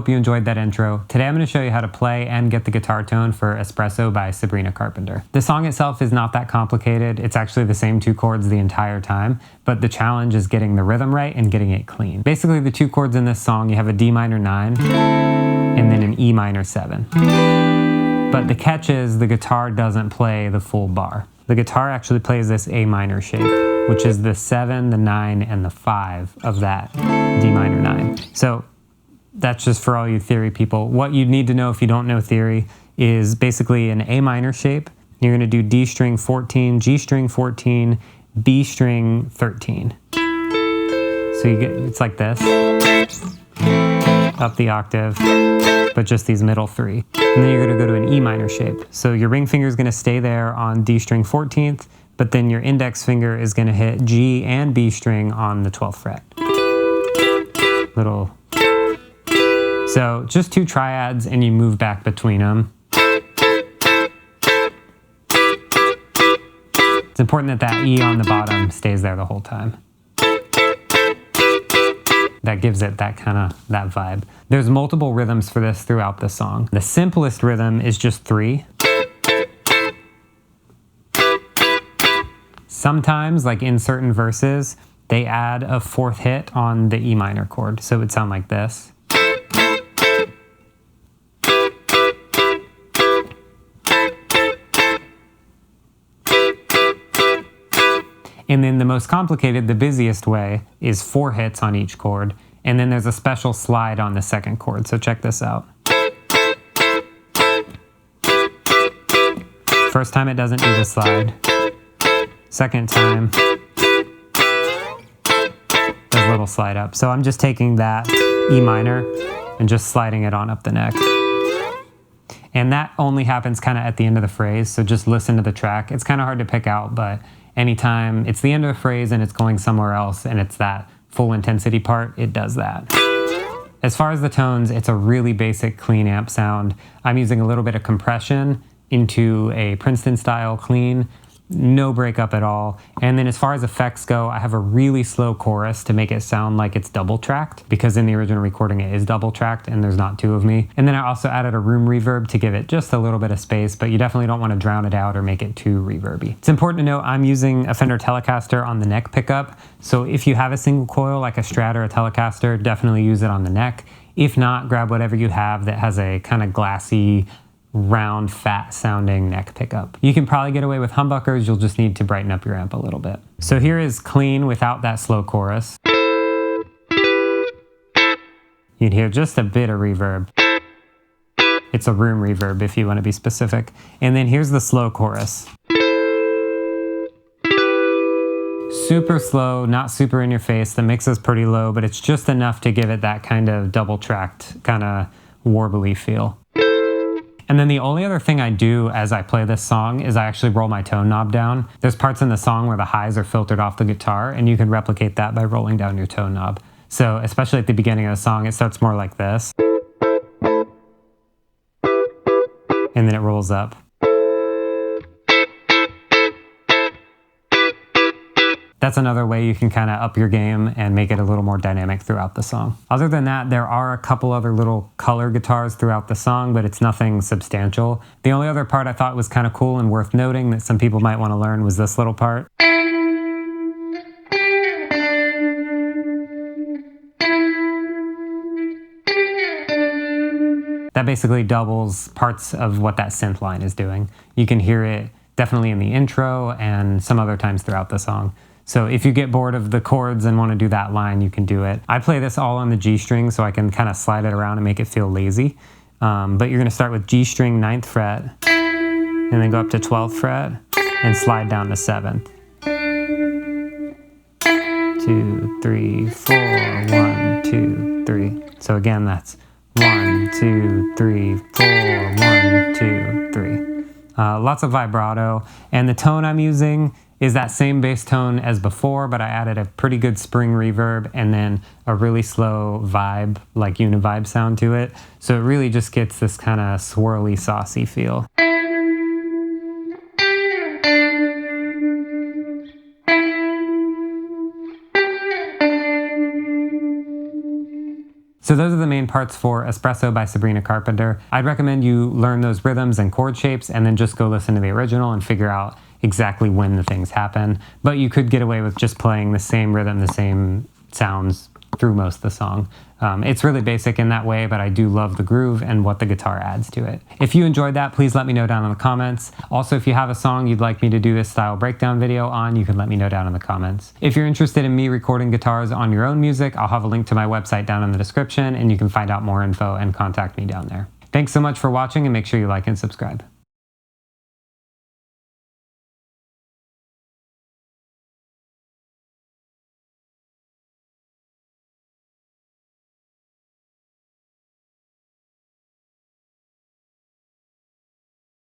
hope you enjoyed that intro. Today I'm going to show you how to play and get the guitar tone for Espresso by Sabrina Carpenter. The song itself is not that complicated. It's actually the same two chords the entire time, but the challenge is getting the rhythm right and getting it clean. Basically, the two chords in this song, you have a D minor 9 and then an E minor 7. But the catch is the guitar doesn't play the full bar. The guitar actually plays this A minor shape, which is the 7, the 9, and the 5 of that D minor 9. So that's just for all you theory people. What you need to know if you don't know theory is basically an A minor shape. You're going to do D string 14, G string 14, B string 13. So you get, it's like this, up the octave, but just these middle three. And then you're going to go to an E minor shape. So your ring finger is going to stay there on D string 14th, but then your index finger is going to hit G and B string on the 12th fret. Little. So just two triads and you move back between them. It's important that E on the bottom stays there the whole time. That gives it that vibe. There's multiple rhythms for this throughout the song. The simplest rhythm is just 3. Sometimes, like in certain verses, they add a 4th hit on the E minor chord. So it would sound like this. And then the most complicated, the busiest way, is 4 hits on each chord. And then there's a special slide on the second chord. So check this out. First time it doesn't do the slide. Second time, does a little slide up. So I'm just taking that E minor and just sliding it on up the neck. And that only happens kind of at the end of the phrase. So just listen to the track. It's kind of hard to pick out, but anytime it's the end of a phrase and it's going somewhere else and it's that full intensity part, it does that. As far as the tones, it's a really basic clean amp sound. I'm using a little bit of compression into a Princeton style clean, no breakup at all. And then as far as effects go, I have a really slow chorus to make it sound like it's double tracked, because in the original recording it is double tracked and there's not two of me. And then I also added a room reverb to give it just a little bit of space, but you definitely don't want to drown it out or make it too reverby. It's important to note I'm using a Fender Telecaster on the neck pickup. So if you have a single coil like a Strat or a Telecaster, definitely use it on the neck. If not, grab whatever you have that has a kind of glassy, round, fat sounding neck pickup. You can probably get away with humbuckers, you'll just need to brighten up your amp a little bit. So here is clean without that slow chorus. You'd hear just a bit of reverb. It's a room reverb if you want to be specific. And then here's the slow chorus. Super slow, not super in your face. The mix is pretty low, but it's just enough to give it that kind of double tracked, kind of warbly feel. And then the only other thing I do as I play this song is I actually roll my tone knob down. There's parts in the song where the highs are filtered off the guitar, and you can replicate that by rolling down your tone knob. So especially at the beginning of the song, it starts more like this. And then it rolls up. That's another way you can kind of up your game and make it a little more dynamic throughout the song. Other than that, there are a couple other little color guitars throughout the song, but it's nothing substantial. The only other part I thought was kind of cool and worth noting that some people might want to learn was this little part. That basically doubles parts of what that synth line is doing. You can hear it definitely in the intro and some other times throughout the song. So if you get bored of the chords and want to do that line, you can do it. I play this all on the G string so I can kind of slide it around and make it feel lazy. But you're going to start with G string 9th fret and then go up to 12th fret and slide down to 7th. 2, 3, 4, 1, 2, 3. So again, that's 1, 2, 3, 4, 1, 2, 3. Lots of vibrato, and the tone I'm using is that same bass tone as before, but I added a pretty good spring reverb and then a really slow vibe, like univibe sound to it. So it really just gets this kind of swirly, saucy feel. So those are the main parts for Espresso by Sabrina Carpenter. I'd recommend you learn those rhythms and chord shapes and then just go listen to the original and figure out exactly when the things happen. But you could get away with just playing the same rhythm, the same sounds through most of the song. It's really basic in that way, but I do love the groove and what the guitar adds to it. If you enjoyed that, please let me know down in the comments. Also, if you have a song you'd like me to do this style breakdown video on, you can let me know down in the comments. If you're interested in me recording guitars on your own music, I'll have a link to my website down in the description, and you can find out more info and contact me down there. Thanks so much for watching, and make sure you like and subscribe.